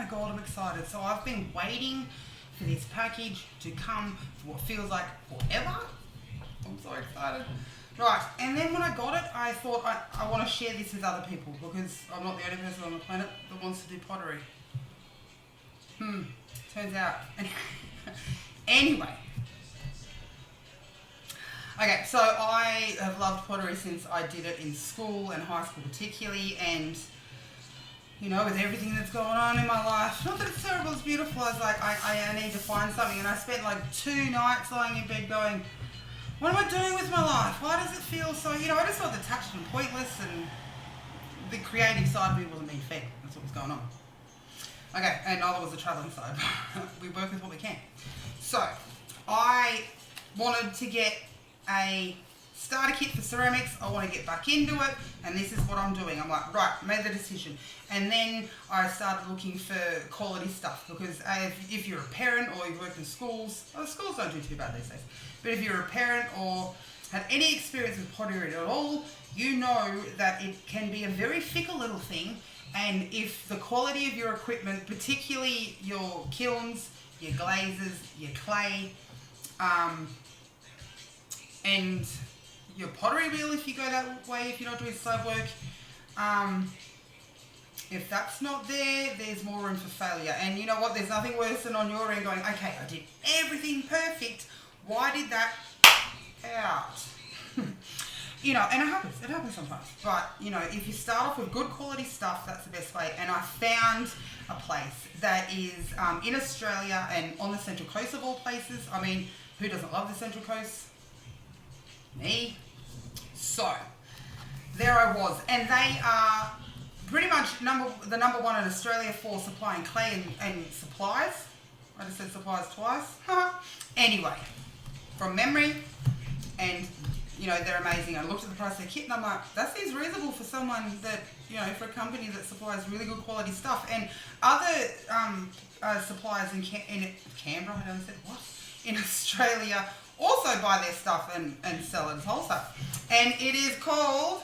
my God, I'm excited. So I've been waiting for this package to come for what feels like forever. I'm so excited. Right, and then when I got it, I thought I want to share this with other people because I'm not the only person on the planet that wants to do pottery. Turns out. Anyway. Okay, so I have loved pottery since I did it in school and high school particularly, and you know, with everything that's going on in my life, not that it's terrible, it's beautiful, I was like, I need to find something, and I spent like 2 nights lying in bed going, what am I doing with my life? Why does it feel so, you know, I just felt detached and pointless, and the creative side of me wasn't being fed. That's what was going on. Okay, and neither was the travelling side. We work with what we can. So, I wanted to get a starter kit for ceramics. I want to get back into it, and this is what I'm doing. I'm like, right, made the decision. And then I started looking for quality stuff, because if you're a parent or you've worked in schools, well, schools don't do too bad these days, but if you're a parent or had any experience with pottery at all, you know that it can be a very fickle little thing, and if the quality of your equipment, particularly your kilns, your glazes, your clay, and your pottery wheel, if you go that way, if you're not doing slab work, if that's not there, there's more room for failure. And you know what, there's nothing worse than on your end going, okay, I did everything perfect, why did that out? You know, and it happens sometimes, but you know, if you start off with good quality stuff, that's the best way. And I found a place that is in Australia and on the Central Coast of all places. I mean, who doesn't love the Central Coast? Me. So there I was, and they are pretty much the number one in Australia for supplying clay and supplies. I just said supplies twice. Anyway, from memory, and you know, they're amazing. I looked at the price of their kit and I'm like, that seems reasonable for someone that, you know, for a company that supplies really good quality stuff. And other suppliers in Canberra, I don't know what, in Australia also buy their stuff and sell it as wholesale. And it is called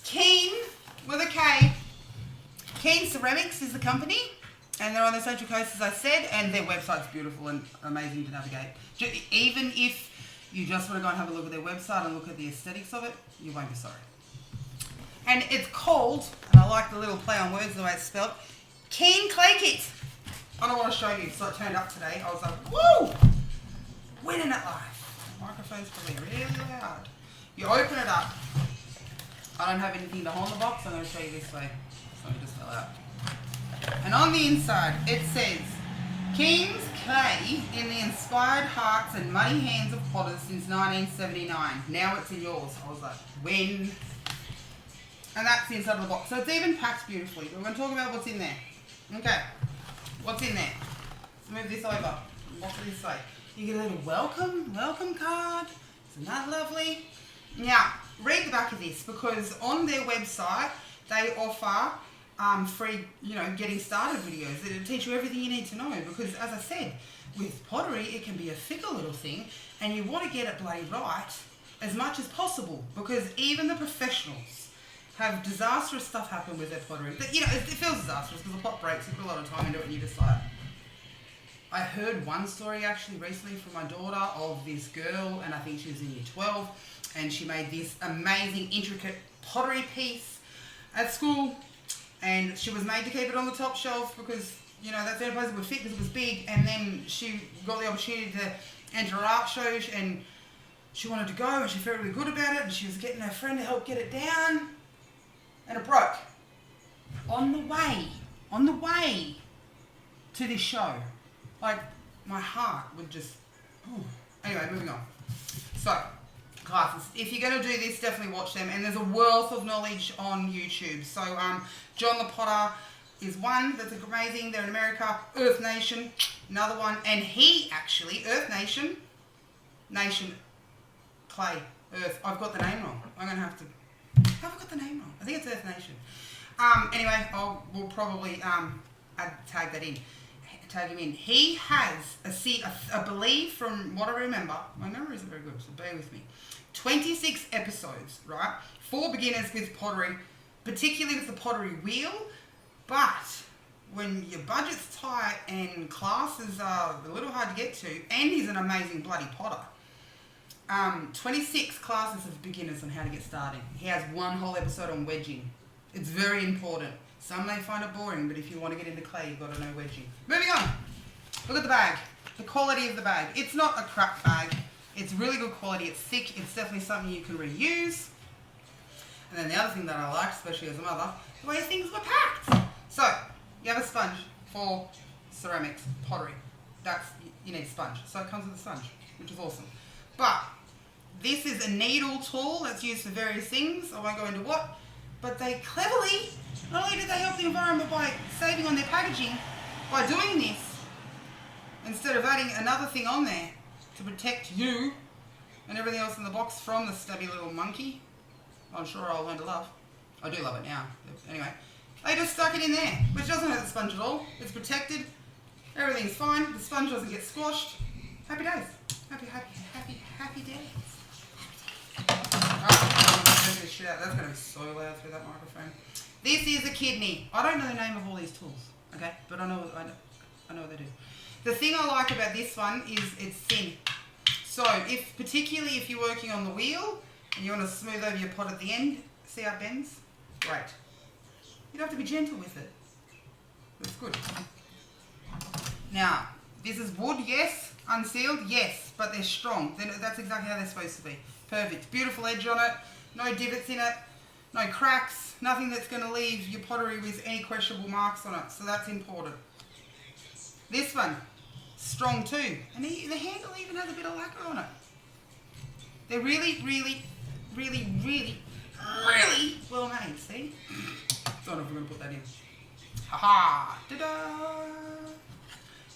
Keane, with a K. Keane Ceramics is the company, and they're on the Central Coast, as I said, and their website's beautiful and amazing to navigate. Even if you just want to go and have a look at their website and look at the aesthetics of it, you won't be sorry. And it's called, and I like the little play on words, the way it's spelled, Keane Klay Kit. I don't want to show you, so it turned up today. I was like, woo! Winning at life. The microphone's probably really loud. You open it up. I don't have anything to hold the box. I'm going to show you this way. So let me just fill out. And on the inside, it says, Keane Klay in the inspired hearts and muddy hands of potters since 1979. Now it's in yours. I was like, when? And that's the inside of the box. So it's even packed beautifully. We're going to talk about what's in there. Okay. What's in there? Let's move this over. What's this way? You get a little welcome card. Isn't that lovely? Now, read the back of this, because on their website, they offer free, you know, getting started videos that teach you everything you need to know, because as I said, with pottery it can be a fickle little thing, and you want to get it bloody right as much as possible, because even the professionals have disastrous stuff happen with their pottery. But, you know, it feels disastrous because the pot breaks, you put a lot of time into it, and you just like... I heard one story actually recently from my daughter of this girl, and I think she was in year 12, and she made this amazing intricate pottery piece at school, and she was made to keep it on the top shelf because, you know, that's the only place it would fit because it was big. And then she got the opportunity to enter an art show, and she wanted to go, and she felt really good about it, and she was getting her friend to help get it down, and it broke. On the way to this show. Like, my heart would just... Ooh. Anyway, moving on. So, classes. If you're going to do this, definitely watch them. And there's a wealth of knowledge on YouTube. So, John the Potter is one that's amazing. They're in America. Earth Nation, another one. And he actually, Earth Nation, Clay, Earth. I've got the name wrong. I'm going to have to... Have I got the name wrong? I think it's Earth Nation. Anyway, we'll probably tag that in. Tag him in. He has I believe, from what I remember, my memory isn't very good, so bear with me, 26 episodes, right, for beginners with pottery, particularly with the pottery wheel. But when your budget's tight and classes are a little hard to get to, and he's an amazing bloody potter. 26 classes of beginners on how to get started. He has one whole episode on wedging. It's very important. Some may find it boring, but if you want to get into clay, you've got to know wedging. Moving on. Look at the bag. The quality of the bag. It's not a crap bag. It's really good quality. It's thick. It's definitely something you can reuse. And then the other thing that I like, especially as a mother, the way things were packed. So, you have a sponge for ceramics, pottery. You need a sponge. So it comes with a sponge, which is awesome. But this is a needle tool that's used for various things. I won't go into what. But they cleverly, not only did they help the environment by saving on their packaging, by doing this, instead of adding another thing on there to protect you and everything else in the box from the stubby little monkey, I'm sure I'll learn to love. I do love it now. Anyway, they just stuck it in there, which doesn't hurt the sponge at all. It's protected. Everything's fine. The sponge doesn't get squashed. Happy days. Happy days. That's going to be so loud through that microphone. This is a kidney. I don't know the name of all these tools, okay? But I know what they do. The thing I like about this one is it's thin. So particularly if you're working on the wheel and you want to smooth over your pot at the end, see how it bends? Great. You don't have to be gentle with it. That's good. Now, this is wood, yes. Unsealed, yes. But they're strong. That's exactly how they're supposed to be. Perfect. Beautiful edge on it. No divots in it. No cracks. Nothing that's going to leave your pottery with any questionable marks on it. So that's important. This one, strong too. And the handle even has a bit of lacquer on it. They're really well made, see? Don't know if we're going to put that in. Ha-ha! Ta-da!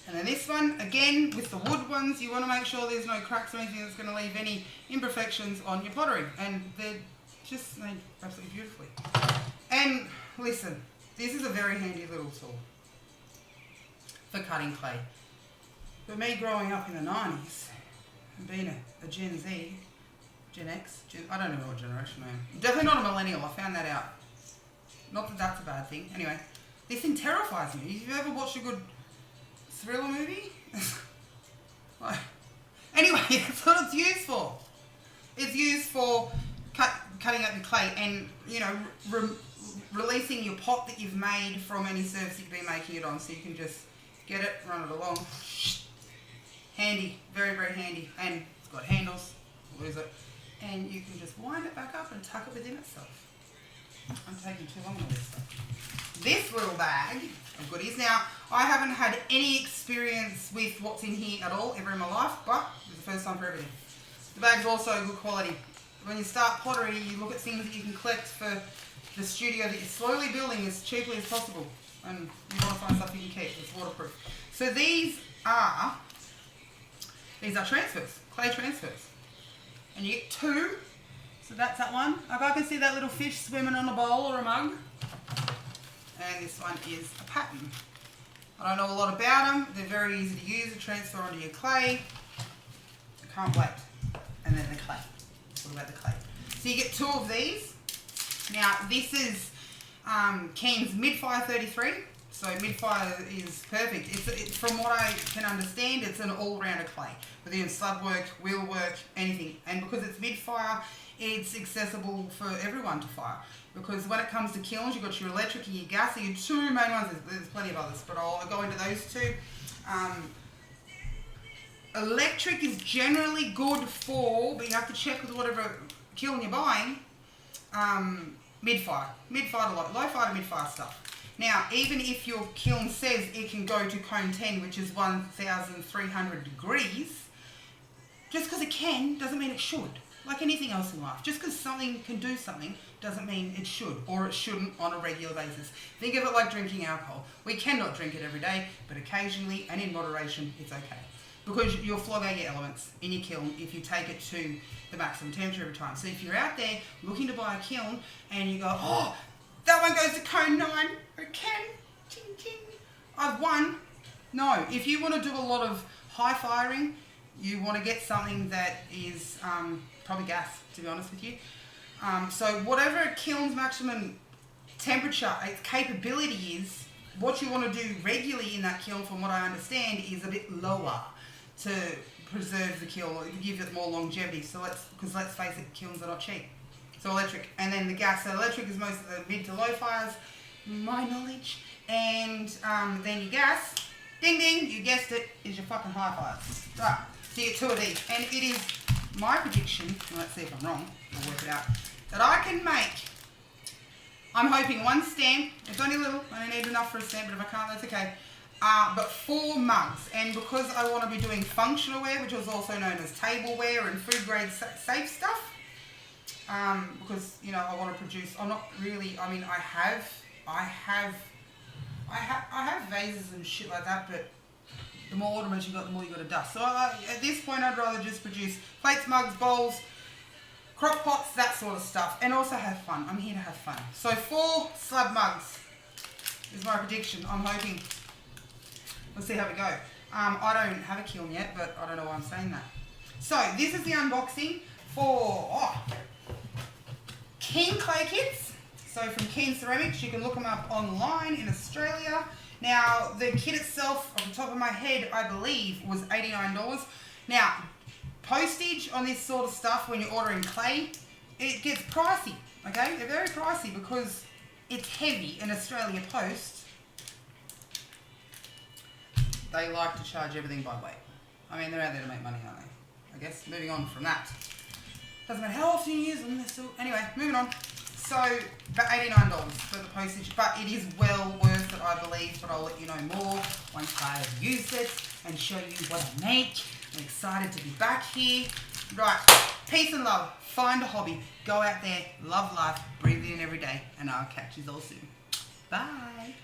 And then this one, again, with the wood ones, you want to make sure there's no cracks or anything that's going to leave any imperfections on your pottery. And they're just made absolutely beautifully. And listen, this is a very handy little tool for cutting clay. For me growing up in the 90s, and being a Gen Z, Gen X, I don't know what generation I am. Definitely not a millennial, I found that out. Not that that's a bad thing. Anyway, this thing terrifies me. Have you ever watched a good thriller movie? Anyway, that's what it's used for. It's used for cutting up your clay and, you know, releasing your pot that you've made from any surface you've been making it on. So you can just get it, run it along. Handy, very handy. And it's got handles, lose it. And you can just wind it back up and tuck it within itself. I'm taking too long with this stuff. This little bag of goodies. Now, I haven't had any experience with what's in here at all ever in my life, but it's the first time for everything. The bag's also good quality. When you start pottery, you look at things that you can collect for the studio that you're slowly building as cheaply as possible. And you want to find stuff you can keep. It's waterproof. So these are transfers, clay transfers. And you get two. So that's that one. If I can see that little fish swimming on a bowl or a mug. And this one is a pattern. I don't know a lot about them. They're very easy to use to transfer onto your clay. I can't wait. And then the clay. What about the clay? So you get two of these. Now this is Keane's Mid-Fire 33. So Mid-Fire is perfect. It's from what I can understand, it's an all-rounder clay. Whether you're in slab work, wheel work, anything. And because it's Mid-Fire, it's accessible for everyone to fire. Because when it comes to kilns, you've got your electric and your gas. So your two main ones, there's plenty of others, but I'll go into those two. Electric is generally good for, but you have to check with whatever kiln you're buying, mid-fire. Mid-fire to low-fire to mid-fire stuff. Now, even if your kiln says it can go to cone 10, which is 1,300 degrees, just because it can doesn't mean it should. Like anything else in life. Just because something can do something doesn't mean it should, or it shouldn't on a regular basis. Think of it like drinking alcohol. We cannot drink it every day, but occasionally and in moderation, it's okay. Because you'll flog out your elements in your kiln if you take it to the maximum temperature every time. So if you're out there looking to buy a kiln and you go, oh, that one goes to cone 9, or can, ching ching, I've won. No, if you want to do a lot of high firing, you want to get something that is probably gas, to be honest with you. So whatever a kiln's maximum temperature, its capability is, what you want to do regularly in that kiln, from what I understand, is a bit lower to preserve the kiln, or give it more longevity. So because let's face it, kilns are not cheap. So electric, and then the gas. So electric is most of the mid to low fires, my knowledge, and then your gas, ding ding, you guessed it, is your fucking high fires. Right, so you get 2 of these, and it is my prediction, and let's see if I'm wrong, we'll work it out, that I can make, I'm hoping 1 stamp, it's only little, I don't need enough for a stamp, but if I can't, that's okay, but 4 mugs, and because I want to be doing functional ware, which is also known as tableware and food grade safe stuff, because, you know, I want to produce, I'm not really, I mean, I have vases and shit like that, but the more ornaments you got, the more you got to dust. So at this point, I'd rather just produce plates, mugs, bowls, crock pots, that sort of stuff, and also have fun. I'm here to have fun. So 4 slab mugs is my prediction. I'm hoping. Let's see how we go. I don't have a kiln yet, but I don't know why I'm saying that. So this is the unboxing for Keane Klay kits. So from Keane Ceramics, you can look them up online in Australia. Now, the kit itself, off the top of my head, I believe, was $89. Now, postage on this sort of stuff when you're ordering clay, it gets pricey, okay? They're very pricey because it's heavy. In Australia Post, they like to charge everything by weight. I mean, they're out there to make money, aren't they? I guess, moving on from that. Doesn't matter how often you use them, they're still... Anyway, moving on. So, about $89 for the postage, but it is well worth it, I believe, but I'll let you know more once I've used it and show you what I make. I'm excited to be back here. Right, peace and love. Find a hobby. Go out there, love life, breathe it in every day, and I'll catch you all soon. Bye.